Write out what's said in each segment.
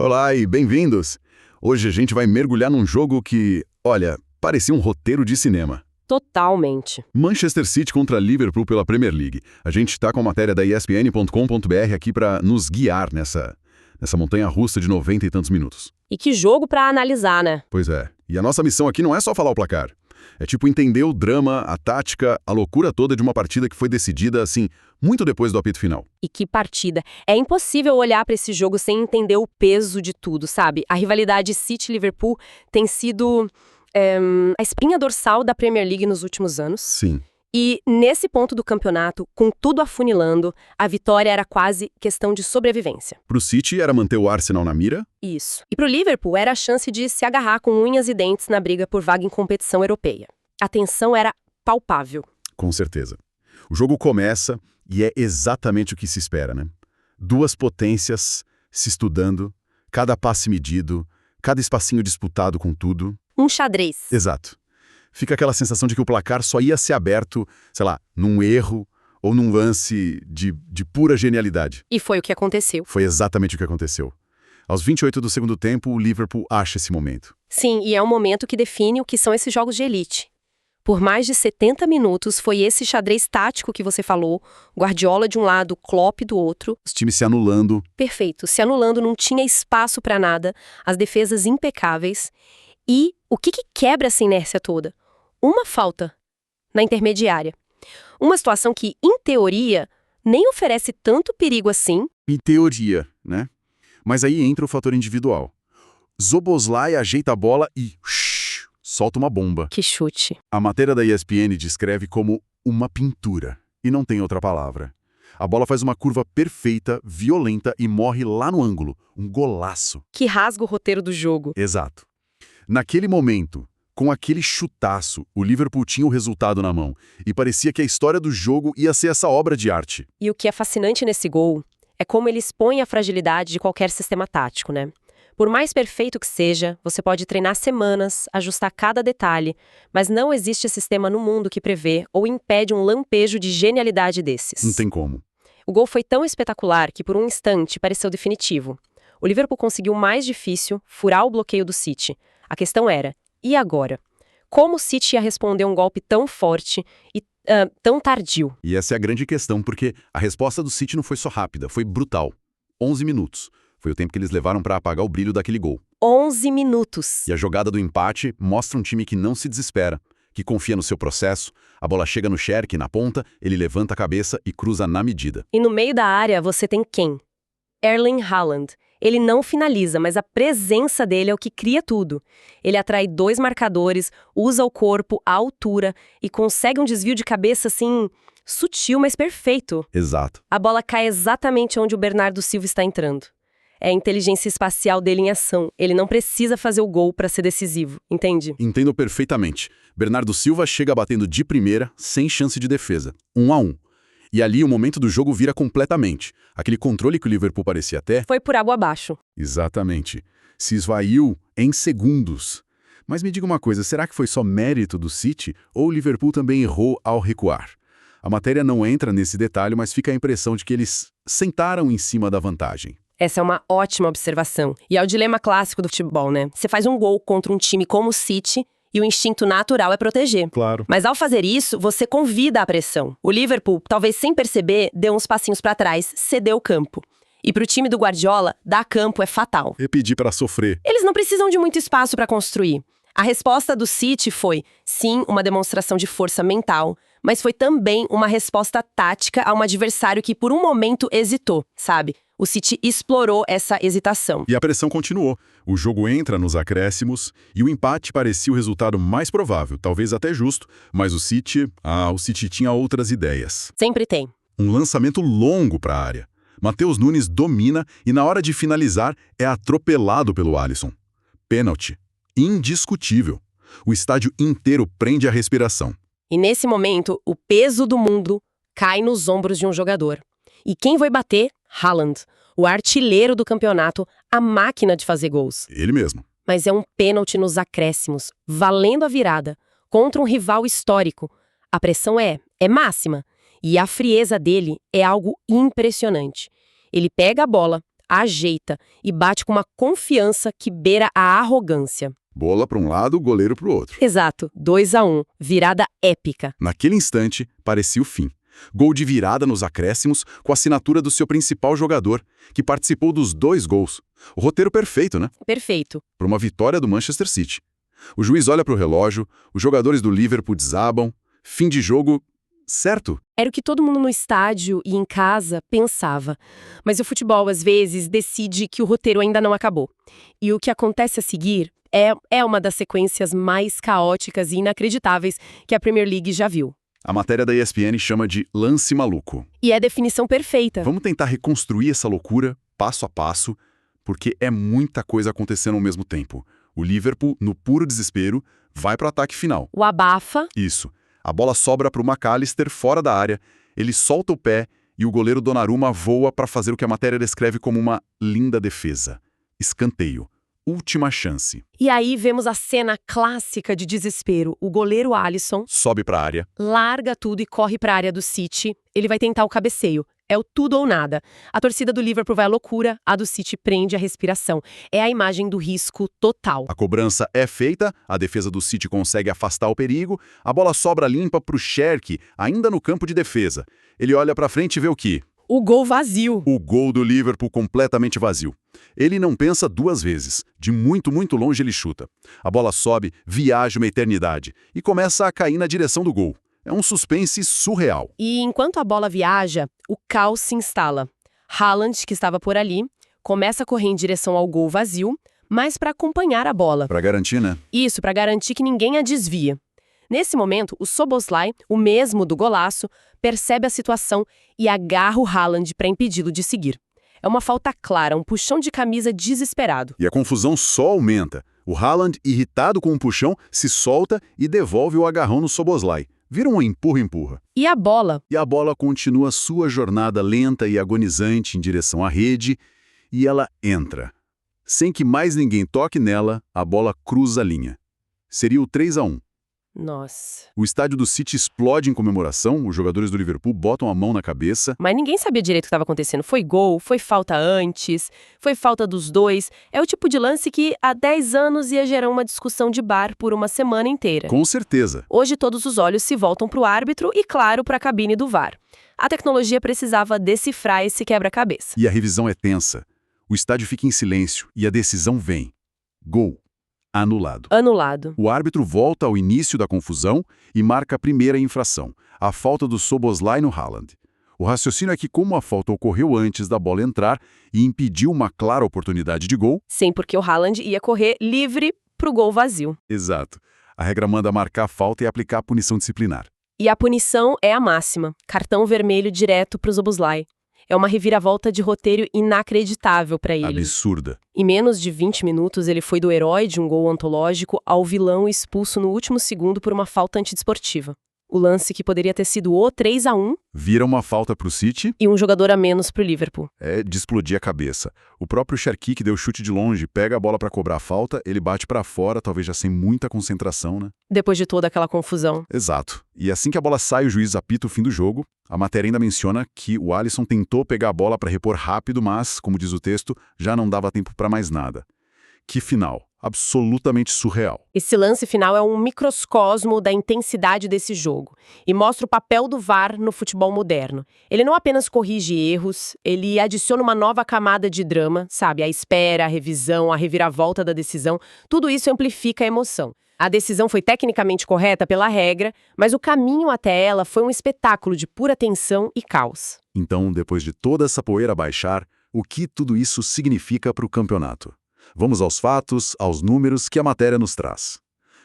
Olá e bem-vindos! Hoje a gente vai mergulhar num jogo que, olha, parecia um roteiro de cinema. Totalmente. Manchester City contra Liverpool pela Premier League. A gente está com a matéria da ESPN.com.br aqui para nos guiar nessa montanha-russa de 90 e tantos minutos. E que jogo pra analisar, né? Pois é. E a nossa missão aqui não é só falar o placar. É tipo entender o drama, a tática, a loucura toda de uma partida que foi decidida, assim, muito depois do apito final. E que partida. É impossível olhar pra esse jogo sem entender o peso de tudo, sabe? A rivalidade City-Liverpool tem sido a espinha dorsal da Premier League nos últimos anos. Sim. E nesse ponto do campeonato, com tudo afunilando, a vitória era quase questão de sobrevivência. Pro City era manter o Arsenal na mira? Isso. E pro Liverpool era a chance de se agarrar com unhas e dentes na briga por vaga em competição europeia. A tensão era palpável. Com certeza. O jogo começa e é exatamente o que se espera, né? Duas potências se estudando, cada passe medido, cada espacinho disputado com tudo. Um xadrez. Exato. Fica aquela sensação de que o placar só ia ser aberto, sei lá, num erro ou num lance de pura genialidade. E foi o que aconteceu. Foi exatamente o que aconteceu. Aos 28 do segundo tempo, o Liverpool acha esse momento. Sim, e é um momento que define o que são esses jogos de elite. Por mais de 70 minutos, foi esse xadrez tático que você falou, Guardiola de um lado, Klopp do outro. Os times se anulando. Perfeito, se anulando, não tinha espaço para nada, as defesas impecáveis. E o que quebra essa inércia toda? Uma falta na intermediária. Uma situação que, em teoria, nem oferece tanto perigo assim. Em teoria, né? Mas aí entra o fator individual. Szoboszlai ajeita a bola e solta uma bomba. Que chute. A matéria da ESPN descreve como uma pintura, e não tem outra palavra. A bola faz uma curva perfeita, violenta e morre lá no ângulo. Um golaço. Que rasga o roteiro do jogo. Exato. Naquele momento, com aquele chutaço, o Liverpool tinha o resultado na mão, e parecia que a história do jogo ia ser essa obra de arte. E o que é fascinante nesse gol é como ele expõe a fragilidade de qualquer sistema tático, né? Por mais perfeito que seja, você pode treinar semanas, ajustar cada detalhe, mas não existe sistema no mundo que prevê ou impede um lampejo de genialidade desses. Não tem como. O gol foi tão espetacular que por um instante pareceu definitivo. O Liverpool conseguiu o mais difícil, furar o bloqueio do City. A questão era, e agora? Como o City ia responder um golpe tão forte e tão tardio? E essa é a grande questão, porque a resposta do City não foi só rápida, foi brutal. 11 minutos. Foi o tempo que eles levaram para apagar o brilho daquele gol. 11 minutos. E a jogada do empate mostra um time que não se desespera, que confia no seu processo. A bola chega no Cherki, na ponta, ele levanta a cabeça e cruza na medida. E no meio da área você tem quem? Erling Haaland. Ele não finaliza, mas a presença dele é o que cria tudo. Ele atrai dois marcadores, usa o corpo, a altura e consegue um desvio de cabeça, assim, sutil, mas perfeito. Exato. A bola cai exatamente onde o Bernardo Silva está entrando. É a inteligência espacial dele em ação. Ele não precisa fazer o gol para ser decisivo, entende? Entendo perfeitamente. Bernardo Silva chega batendo de primeira, sem chance de defesa. 1-1. E ali o momento do jogo vira completamente. Aquele controle que o Liverpool parecia até... Foi por água abaixo. Exatamente. Se esvaiu em segundos. Mas me diga uma coisa, será que foi só mérito do City ou o Liverpool também errou ao recuar? A matéria não entra nesse detalhe, mas fica a impressão de que eles sentaram em cima da vantagem. Essa é uma ótima observação. E é o dilema clássico do futebol, né? Você faz um gol contra um time como o City e o instinto natural é proteger. Claro. Mas ao fazer isso, você convida a pressão. O Liverpool, talvez sem perceber, deu uns passinhos para trás, cedeu o campo. E pro time do Guardiola, dar campo é fatal. E pedir para sofrer. Eles não precisam de muito espaço para construir. A resposta do City foi, sim, uma demonstração de força mental, mas foi também uma resposta tática a um adversário que por um momento hesitou, sabe? O City explorou essa hesitação. E a pressão continuou. O jogo entra nos acréscimos e o empate parecia o resultado mais provável, talvez até justo, mas o City tinha outras ideias. Sempre tem. Um lançamento longo para a área. Matheus Nunes domina e na hora de finalizar é atropelado pelo Alisson. Pênalti. Indiscutível. O estádio inteiro prende a respiração. E nesse momento, o peso do mundo cai nos ombros de um jogador. E quem vai bater? Haaland, o artilheiro do campeonato, a máquina de fazer gols. Ele mesmo. Mas é um pênalti nos acréscimos, valendo a virada, contra um rival histórico. A pressão é máxima. E a frieza dele é algo impressionante. Ele pega a bola, ajeita e bate com uma confiança que beira a arrogância. Bola para um lado, goleiro para o outro. Exato, 2-1, virada épica. Naquele instante, parecia o fim. Gol de virada nos acréscimos, com a assinatura do seu principal jogador, que participou dos 2 gols. O roteiro perfeito, né? Perfeito. Para uma vitória do Manchester City. O juiz olha para o relógio, os jogadores do Liverpool desabam, fim de jogo, certo? Era o que todo mundo no estádio e em casa pensava. Mas o futebol, às vezes, decide que o roteiro ainda não acabou. E o que acontece a seguir é uma das sequências mais caóticas e inacreditáveis que a Premier League já viu. A matéria da ESPN chama de lance maluco. E é a definição perfeita. Vamos tentar reconstruir essa loucura, passo a passo, porque é muita coisa acontecendo ao mesmo tempo. O Liverpool, no puro desespero, vai para o ataque final. O abafa. Isso. A bola sobra para o McAllister fora da área, ele solta o pé e o goleiro Donnarumma voa para fazer o que a matéria descreve como uma linda defesa. Escanteio. Última chance. E aí vemos a cena clássica de desespero. O goleiro Alisson Sobe para a área. larga tudo e corre para a área do City. Ele vai tentar o cabeceio. É o tudo ou nada. A torcida do Liverpool vai à loucura, a do City prende a respiração. É a imagem do risco total. A cobrança é feita, a defesa do City consegue afastar o perigo, a bola sobra limpa para o Cherki, ainda no campo de defesa. Ele olha para frente e vê o quê? O gol vazio. O gol do Liverpool completamente vazio. Ele não pensa 2 vezes. De muito, muito longe ele chuta. A bola sobe, viaja uma eternidade e começa a cair na direção do gol. É um suspense surreal. E enquanto a bola viaja, o caos se instala. Haaland, que estava por ali, começa a correr em direção ao gol vazio, mas para acompanhar a bola. Para garantir, né? Isso, para garantir que ninguém a desvia. Nesse momento, o Szoboszlai, o mesmo do golaço, percebe a situação e agarra o Haaland para impedi-lo de seguir. É uma falta clara, um puxão de camisa desesperado. E a confusão só aumenta. O Haaland, irritado com o puxão, se solta e devolve o agarrão no Szoboszlai. Vira um empurra-empurra. E a bola? E a bola continua sua jornada lenta e agonizante em direção à rede, e ela entra. Sem que mais ninguém toque nela, a bola cruza a linha. Seria o 3-1. Nossa. O estádio do City explode em comemoração, os jogadores do Liverpool botam a mão na cabeça. Mas ninguém sabia direito o que estava acontecendo. Foi gol, foi falta antes, foi falta dos dois. É o tipo de lance que há 10 anos ia gerar uma discussão de bar por uma semana inteira. Com certeza. Hoje todos os olhos se voltam para o árbitro e, claro, para a cabine do VAR. A tecnologia precisava decifrar esse quebra-cabeça. E a revisão é tensa. O estádio fica em silêncio e a decisão vem. Gol. Anulado. Anulado. O árbitro volta ao início da confusão e marca a primeira infração, a falta do Szoboszlai no Haaland. O raciocínio é que como a falta ocorreu antes da bola entrar e impediu uma clara oportunidade de gol... Sim, porque o Haaland ia correr livre pro gol vazio. Exato. A regra manda marcar a falta e aplicar a punição disciplinar. E a punição é a máxima. Cartão vermelho direto pro Szoboszlai. É uma reviravolta de roteiro inacreditável para ele. Absurda. Em menos de 20 minutos, ele foi do herói de um gol antológico ao vilão expulso no último segundo por uma falta antidesportiva. O lance que poderia ter sido o 3-1 Vira uma falta pro City. e um jogador a menos pro Liverpool. É de explodir a cabeça. O próprio Cherki, que deu chute de longe, pega a bola para cobrar a falta, ele bate para fora, talvez já sem muita concentração, né? Depois de toda aquela confusão. Exato. E assim que a bola sai, o juiz apita o fim do jogo. A matéria ainda menciona que o Alisson tentou pegar a bola para repor rápido, mas, como diz o texto, já não dava tempo para mais nada. Que final. Absolutamente surreal. Esse lance final é um microcosmo da intensidade desse jogo e mostra o papel do VAR no futebol moderno. Ele não apenas corrige erros, ele adiciona uma nova camada de drama, sabe? A espera, a revisão, a reviravolta da decisão, tudo isso amplifica a emoção. A decisão foi tecnicamente correta pela regra, mas o caminho até ela foi um espetáculo de pura tensão e caos. Então, depois de toda essa poeira baixar, o que tudo isso significa para o campeonato? Vamos aos fatos, aos números que a matéria nos traz.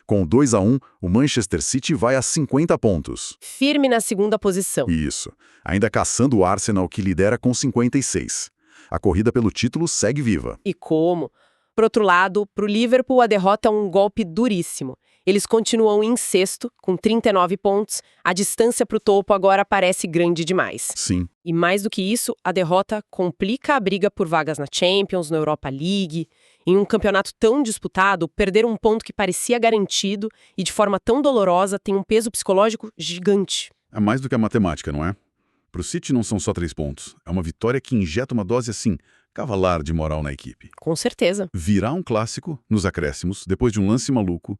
Com 2-1, o Manchester City vai a 50 pontos. Firme na segunda posição. Isso. Ainda caçando o Arsenal, que lidera com 56. A corrida pelo título segue viva. E como? Por outro lado, para o Liverpool, a derrota é um golpe duríssimo. Eles continuam em sexto, com 39 pontos. A distância para o topo agora parece grande demais. Sim. E mais do que isso, a derrota complica a briga por vagas na Champions, na Europa League. Em um campeonato tão disputado, perder um ponto que parecia garantido e de forma tão dolorosa tem um peso psicológico gigante. É mais do que a matemática, não é? Pro City não são só 3 pontos. É uma vitória que injeta uma dose, assim, cavalar de moral na equipe. Com certeza. Virar um clássico, nos acréscimos, depois de um lance maluco,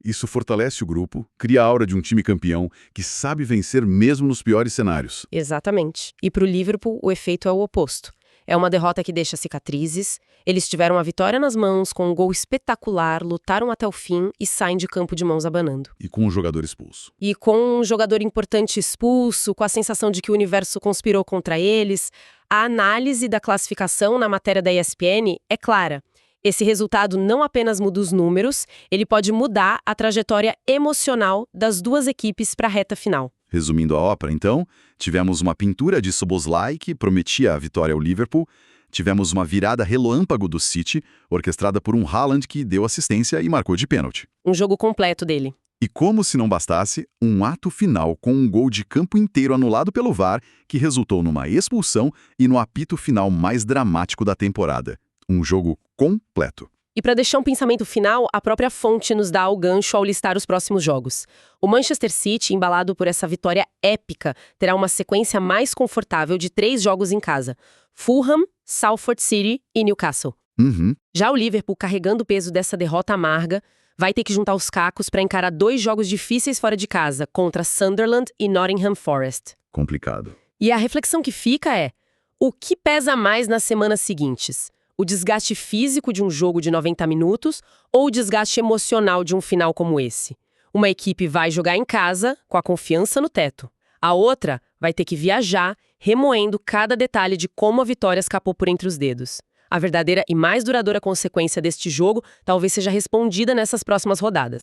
isso fortalece o grupo, cria a aura de um time campeão que sabe vencer mesmo nos piores cenários. Exatamente. E para o Liverpool, o efeito é o oposto. É uma derrota que deixa cicatrizes. Eles tiveram a vitória nas mãos, com um gol espetacular, lutaram até o fim e saem de campo de mãos abanando. E com um jogador expulso. E com um jogador importante expulso, com a sensação de que o universo conspirou contra eles, a análise da classificação na matéria da ESPN é clara. Esse resultado não apenas muda os números, ele pode mudar a trajetória emocional das duas equipes para a reta final. Resumindo a ópera, então, tivemos uma pintura de Szoboszlai que prometia a vitória ao Liverpool, tivemos uma virada relâmpago do City, orquestrada por um Haaland que deu assistência e marcou de pênalti. Um jogo completo dele. E como se não bastasse, um ato final com um gol de campo inteiro anulado pelo VAR, que resultou numa expulsão e no apito final mais dramático da temporada. Um jogo completo. E para deixar um pensamento final, a própria fonte nos dá o gancho ao listar os próximos jogos. O Manchester City, embalado por essa vitória épica, terá uma sequência mais confortável de 3 jogos em casa: Fulham, Salford City e Newcastle. Já o Liverpool, carregando o peso dessa derrota amarga, vai ter que juntar os cacos para encarar 2 jogos difíceis fora de casa, contra Sunderland e Nottingham Forest. Complicado. E a reflexão que fica é: o que pesa mais nas semanas seguintes? O desgaste físico de um jogo de 90 minutos ou o desgaste emocional de um final como esse? Uma equipe vai jogar em casa, com a confiança no teto. A outra vai ter que viajar, remoendo cada detalhe de como a vitória escapou por entre os dedos. A verdadeira e mais duradoura consequência deste jogo talvez seja respondida nessas próximas rodadas.